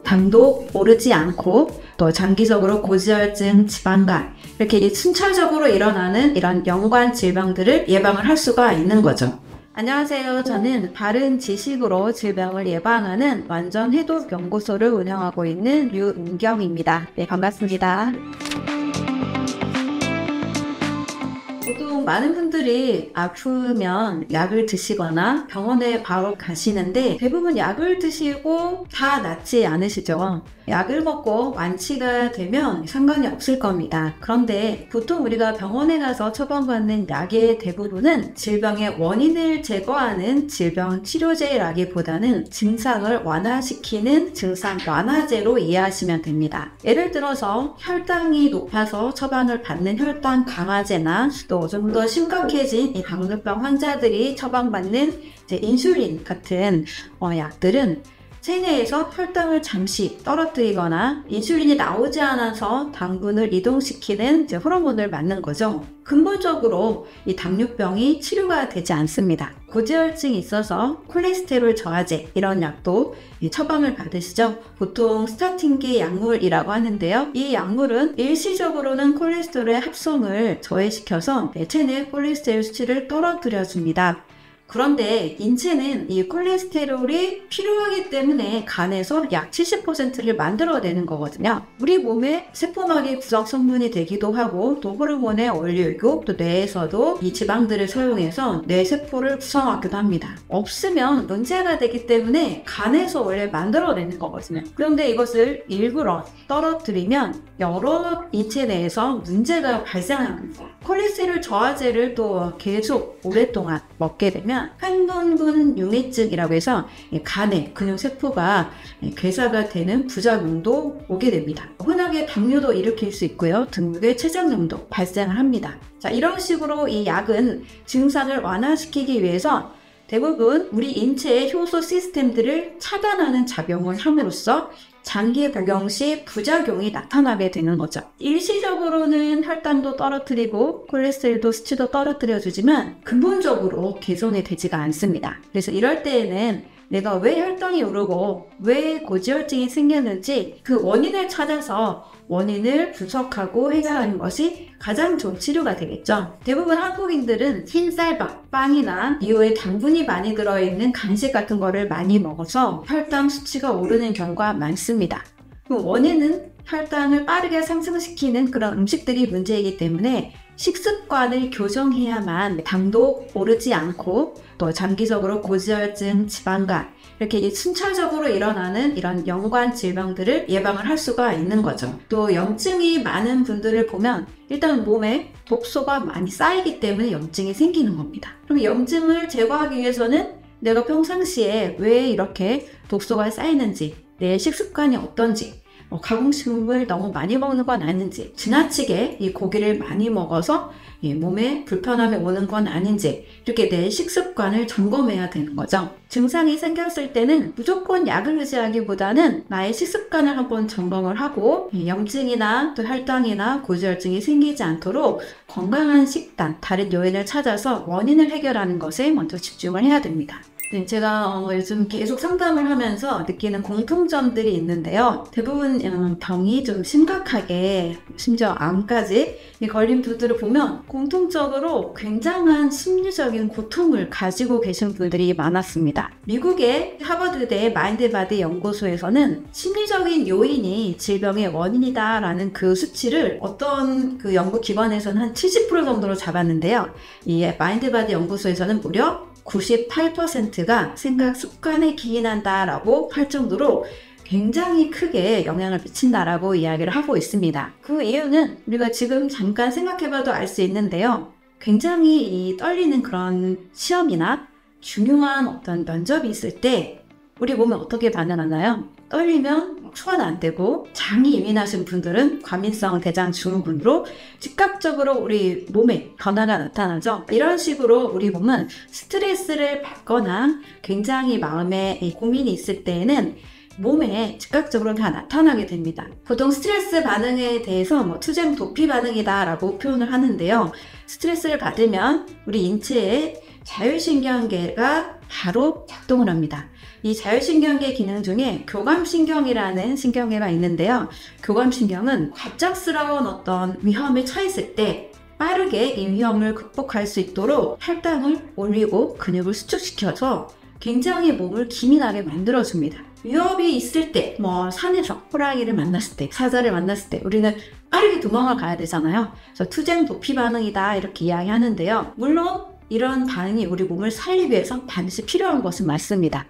당도 오르지 않고 또 장기적으로 고지혈증, 지방간 이렇게 순차적으로 일어나는 이런 연관 질병들을 예방을 할 수가 있는 거죠. 안녕하세요. 저는 바른 지식으로 질병을 예방하는 완전 해독 연구소를 운영하고 있는 류은경입니다. 네, 반갑습니다. 보통 많은 분들이 아프면 약을 드시거나 병원에 바로 가시는데 대부분 약을 드시고 다 낫지 않으시죠? 약을 먹고 완치가 되면 상관이 없을 겁니다. 그런데 보통 우리가 병원에 가서 처방받는 약의 대부분은 질병의 원인을 제거하는 질병 치료제라기보다는 증상을 완화시키는 증상 완화제로 이해하시면 됩니다. 예를 들어서 혈당이 높아서 처방을 받는 혈당 강화제나 또 좀 더 심각해진 이 당뇨병 환자들이 처방받는 인슐린 같은 약들은 체내에서 혈당을 잠시 떨어뜨리거나 인슐린이 나오지 않아서 당분을 이동시키는 호르몬을 맞는 거죠. 근본적으로 이 당뇨병이 치료가 되지 않습니다. 고지혈증이 있어서 콜레스테롤 저하제 이런 약도 처방을 받으시죠. 보통 스타틴계 약물이라고 하는데요. 이 약물은 일시적으로는 콜레스테롤의 합성을 저해시켜서 체내 콜레스테롤 수치를 떨어뜨려 줍니다. 그런데 인체는 이 콜레스테롤이 필요하기 때문에 간에서 약 70%를 만들어내는 거거든요. 우리 몸의 세포막의 구성 성분이 되기도 하고 또 호르몬의 원료이고 또 뇌에서도 이 지방들을 사용해서 뇌 세포를 구성하기도 합니다. 없으면 문제가 되기 때문에 간에서 원래 만들어내는 거거든요. 그런데 이것을 일부러 떨어뜨리면 여러 인체 내에서 문제가 발생합니다. 콜레스테롤 저하제를 또 계속 오랫동안 먹게 되면 편변분 융해증이라고 해서 간에 근육세포가 괴사가 되는 부작용도 오게 됩니다. 흔하게 당뇨도 일으킬 수 있고요. 등록의 췌장염도 발생을 합니다. 자, 이런 식으로 이 약은 증상을 완화시키기 위해서 대부분 우리 인체의 효소 시스템들을 차단하는 작용을 함으로써 장기 복용 시 부작용이 나타나게 되는 거죠. 일시적으로는 혈당도 떨어뜨리고 콜레스테롤도 수치도 떨어뜨려 주지만 근본적으로 개선이 되지가 않습니다. 그래서 이럴 때에는 내가 왜 혈당이 오르고 왜 고지혈증이 생겼는지 그 원인을 찾아서 원인을 분석하고 해결하는 것이 가장 좋은 치료가 되겠죠. 대부분 한국인들은 흰쌀밥, 빵이나 이후에 당분이 많이 들어있는 간식 같은 거를 많이 먹어서 혈당 수치가 오르는 경우가 많습니다. 그 원인은 혈당을 빠르게 상승시키는 그런 음식들이 문제이기 때문에 식습관을 교정해야만 당도 오르지 않고 또 장기적으로 고지혈증, 지방간 이렇게 순차적으로 일어나는 이런 연관 질병들을 예방을 할 수가 있는 거죠. 또 염증이 많은 분들을 보면 일단 몸에 독소가 많이 쌓이기 때문에 염증이 생기는 겁니다. 그럼 염증을 제거하기 위해서는 내가 평상시에 왜 이렇게 독소가 쌓이는지, 내 식습관이 어떤지, 가공식품을 너무 많이 먹는 건 아닌지, 지나치게 이 고기를 많이 먹어서 몸에 불편함이 오는 건 아닌지 이렇게 내 식습관을 점검해야 되는 거죠. 증상이 생겼을 때는 무조건 약을 의지하기보다는 나의 식습관을 한번 점검을 하고 염증이나 또 혈당이나 고지혈증이 생기지 않도록 건강한 식단, 다른 요인을 찾아서 원인을 해결하는 것에 먼저 집중을 해야 됩니다. 제가 요즘 계속 상담을 하면서 느끼는 공통점들이 있는데요. 대부분 병이 좀 심각하게 심지어 암까지 걸린 분들을 보면 공통적으로 굉장한 심리적인 고통을 가지고 계신 분들이 많았습니다. 미국의 하버드대 마인드바디 연구소에서는 심리적인 요인이 질병의 원인이다라는 그 수치를 어떤 그 연구기관에서는 한 70% 정도로 잡았는데요. 이 마인드바디 연구소에서는 무려 98%가 생각 습관에 기인한다라고 할 정도로 굉장히 크게 영향을 미친다라고 이야기를 하고 있습니다. 그 이유는 우리가 지금 잠깐 생각해봐도 알 수 있는데요. 굉장히 이 떨리는 그런 시험이나 중요한 어떤 면접이 있을 때 우리 몸에 어떻게 반응하나요? 떨리면 소화도 안 되고 장이 예민하신 분들은 과민성 대장 증후군으로 즉각적으로 우리 몸에 변화가 나타나죠. 이런 식으로 우리 몸은 스트레스를 받거나 굉장히 마음에 고민이 있을 때에는 몸에 즉각적으로 다 나타나게 됩니다. 보통 스트레스 반응에 대해서 투쟁 도피 반응이다 라고 표현을 하는데요. 스트레스를 받으면 우리 인체에 자율신경계가 바로 작동을 합니다. 이 자율신경계 기능 중에 교감신경이라는 신경계가 있는데요. 교감신경은 갑작스러운 어떤 위험에 처했을 때 빠르게 이 위험을 극복할 수 있도록 혈당을 올리고 근육을 수축시켜서 굉장히 몸을 기민하게 만들어줍니다. 위협이 있을 때, 산에서 호랑이를 만났을 때, 사자를 만났을 때 우리는 빠르게 도망을 가야 되잖아요. 그래서 투쟁 도피 반응이다 이렇게 이야기하는데요. 물론 이런 반응이 우리 몸을 살리기 위해서 반드시 필요한 것은 맞습니다.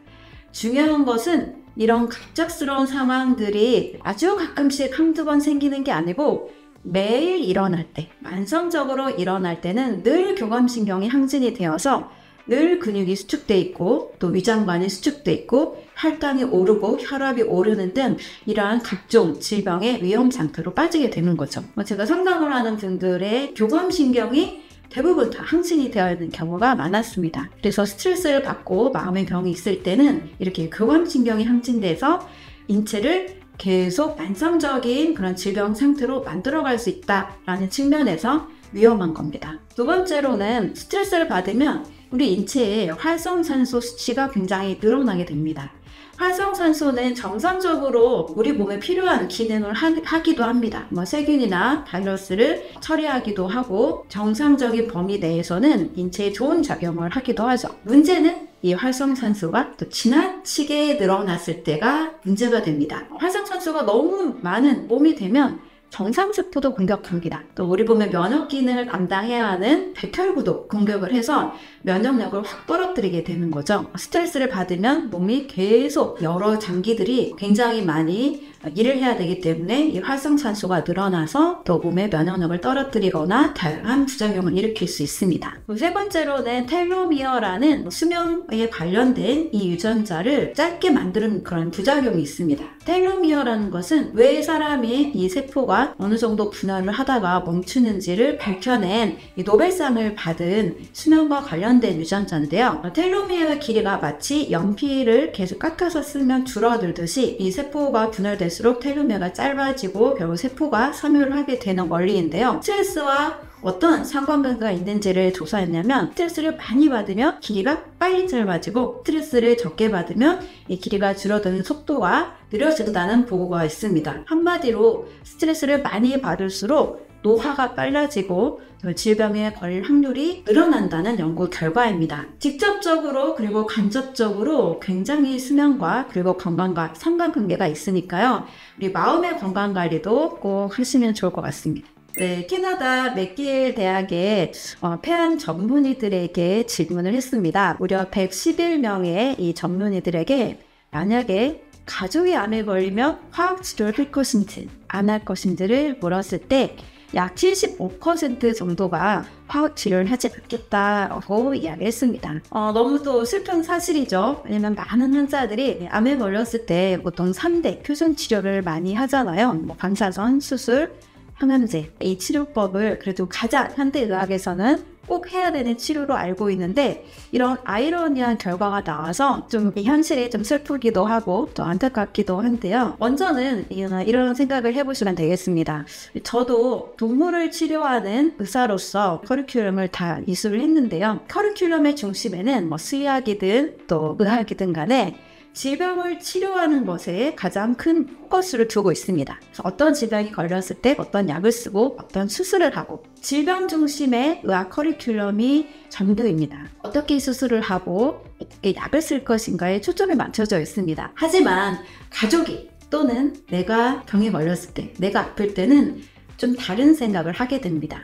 중요한 것은 이런 갑작스러운 상황들이 아주 가끔씩 한두 번 생기는 게 아니고 매일 일어날 때, 만성적으로 일어날 때는 늘 교감신경이 항진이 되어서 늘 근육이 수축돼 있고 또 위장관이 수축돼 있고 혈당이 오르고 혈압이 오르는 등 이러한 각종 질병의 위험 상태로 빠지게 되는 거죠. 제가 상담을 하는 분들의 교감신경이 대부분 다 항진이 되어 있는 경우가 많았습니다. 그래서 스트레스를 받고 마음의 병이 있을 때는 이렇게 교감신경이 항진돼서 인체를 계속 만성적인 그런 질병 상태로 만들어갈 수 있다라는 측면에서 위험한 겁니다. 두 번째로는 스트레스를 받으면 우리 인체의 활성산소 수치가 굉장히 늘어나게 됩니다. 활성산소는 정상적으로 우리 몸에 필요한 기능을 하기도 합니다. 세균이나 바이러스를 처리하기도 하고 정상적인 범위 내에서는 인체에 좋은 작용을 하기도 하죠. 문제는 이 활성산소가 또 지나치게 늘어났을 때가 문제가 됩니다. 활성산소가 너무 많은 몸이 되면 정상세포도 공격합니다. 또 우리 몸의 면역 기능을 감당해야 하는 백혈구도 공격을 해서 면역력을 확 떨어뜨리게 되는 거죠. 스트레스를 받으면 몸이 계속 여러 장기들이 굉장히 많이 일을 해야 되기 때문에 이 활성산소가 늘어나서 또 몸의 면역력을 떨어뜨리거나 다양한 부작용을 일으킬 수 있습니다. 세 번째로는 텔로미어라는 수명에 관련된 이 유전자를 짧게 만드는 그런 부작용이 있습니다. 텔로미어라는 것은 왜 사람이 이 세포가 어느 정도 분할을 하다가 멈추는지를 밝혀낸 이 노벨상을 받은 수명과 관련된 유전자인데요. 텔로미어의 길이가 마치 연필을 계속 깎아서 쓰면 줄어들듯이 이 세포가 분할될수록 텔로미어가 짧아지고 결국 세포가 섬유를 하게 되는 원리인데요. 스트레스와 어떤 상관관계가 있는지를 조사했냐면 스트레스를 많이 받으면 길이가 빨리 짧아지고 스트레스를 적게 받으면 이 길이가 줄어드는 속도가 느려진다는 보고가 있습니다. 한마디로 스트레스를 많이 받을수록 노화가 빨라지고 질병에 걸릴 확률이 늘어난다는 연구 결과입니다. 직접적으로 그리고 간접적으로 굉장히 수명과 그리고 건강과 상관관계가 있으니까요. 우리 마음의 건강관리도 꼭 하시면 좋을 것 같습니다. 네, 캐나다 맥길 대학의 폐암 전문의들에게 질문을 했습니다. 무려 111명의 이 전문의들에게 만약에 가족이 암에 걸리면 화학치료를 할 것인지 안 할 것인지를 물었을 때 약 75% 정도가 화학치료를 하지 않겠다고 이야기했습니다. 너무 또 슬픈 사실이죠. 왜냐면 많은 환자들이 암에 걸렸을 때 보통 3대 표준 치료를 많이 하잖아요. 방사선, 수술, 항암제. 이 치료법을 그래도 가장 현대의학에서는 꼭 해야 되는 치료로 알고 있는데 이런 아이러니한 결과가 나와서 좀 현실이 좀 슬프기도 하고 또 안타깝기도 한데요. 먼저는 이런 생각을 해보시면 되겠습니다. 저도 동물을 치료하는 의사로서 커리큘럼을 다 이수를 했는데요. 커리큘럼의 중심에는 수의학이든 또 의학이든 간에 질병을 치료하는 것에 가장 큰 포커스를 두고 있습니다. 그래서 어떤 질병이 걸렸을 때 어떤 약을 쓰고 어떤 수술을 하고 질병 중심의 의학 커리큘럼이 전부입니다. 어떻게 수술을 하고 어떻게 약을 쓸 것인가에 초점이 맞춰져 있습니다. 하지만 가족이 또는 내가 병에 걸렸을 때 내가 아플 때는 좀 다른 생각을 하게 됩니다.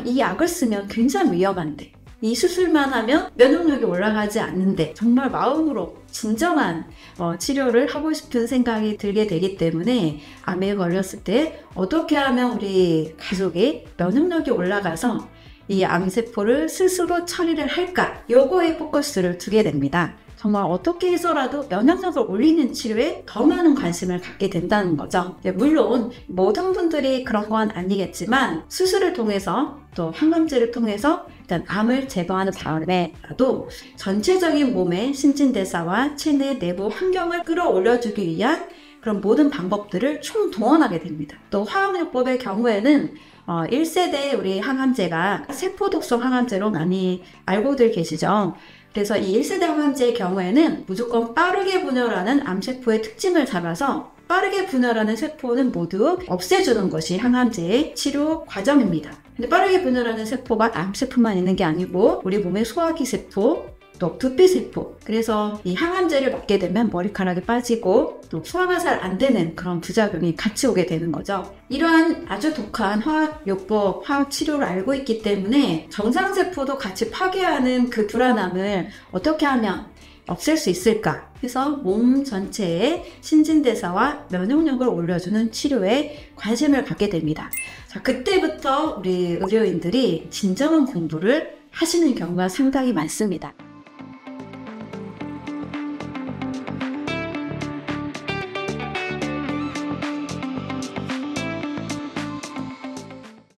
이 약을 쓰면 굉장히 위험한데 이 수술만 하면 면역력이 올라가지 않는데 정말 마음으로 진정한 치료를 하고 싶은 생각이 들게 되기 때문에 암에 걸렸을 때 어떻게 하면 우리 가족이 면역력이 올라가서 이 암세포를 스스로 처리를 할까? 요거에 포커스를 두게 됩니다. 정말 어떻게 해서라도 면역력을 올리는 치료에 더 많은 관심을 갖게 된다는 거죠. 물론 모든 분들이 그런 건 아니겠지만 수술을 통해서 또 항암제를 통해서 일단 암을 제거하는 다음에라도 전체적인 몸의 신진대사와 체내 내부 환경을 끌어올려주기 위한 그런 모든 방법들을 총동원하게 됩니다. 또 화학요법의 경우에는 1세대 우리 항암제가 세포독성 항암제로 많이 알고들 계시죠. 그래서 이 1세대 항암제의 경우에는 무조건 빠르게 분열하는 암세포의 특징을 잡아서 빠르게 분열하는 세포는 모두 없애주는 것이 항암제의 치료 과정입니다. 근데 빠르게 분열하는 세포가 암세포만 있는 게 아니고 우리 몸의 소화기 세포, 또 두피세포, 그래서 이 항암제를 맞게 되면 머리카락이 빠지고 또 소화가 잘 안 되는 그런 부작용이 같이 오게 되는 거죠. 이러한 아주 독한 화학요법, 화학치료를 알고 있기 때문에 정상세포도 같이 파괴하는 그 불안함을 어떻게 하면 없앨 수 있을까 해서 몸 전체의 신진대사와 면역력을 올려주는 치료에 관심을 갖게 됩니다. 자, 그때부터 우리 의료인들이 진정한 공부를 하시는 경우가 상당히 많습니다.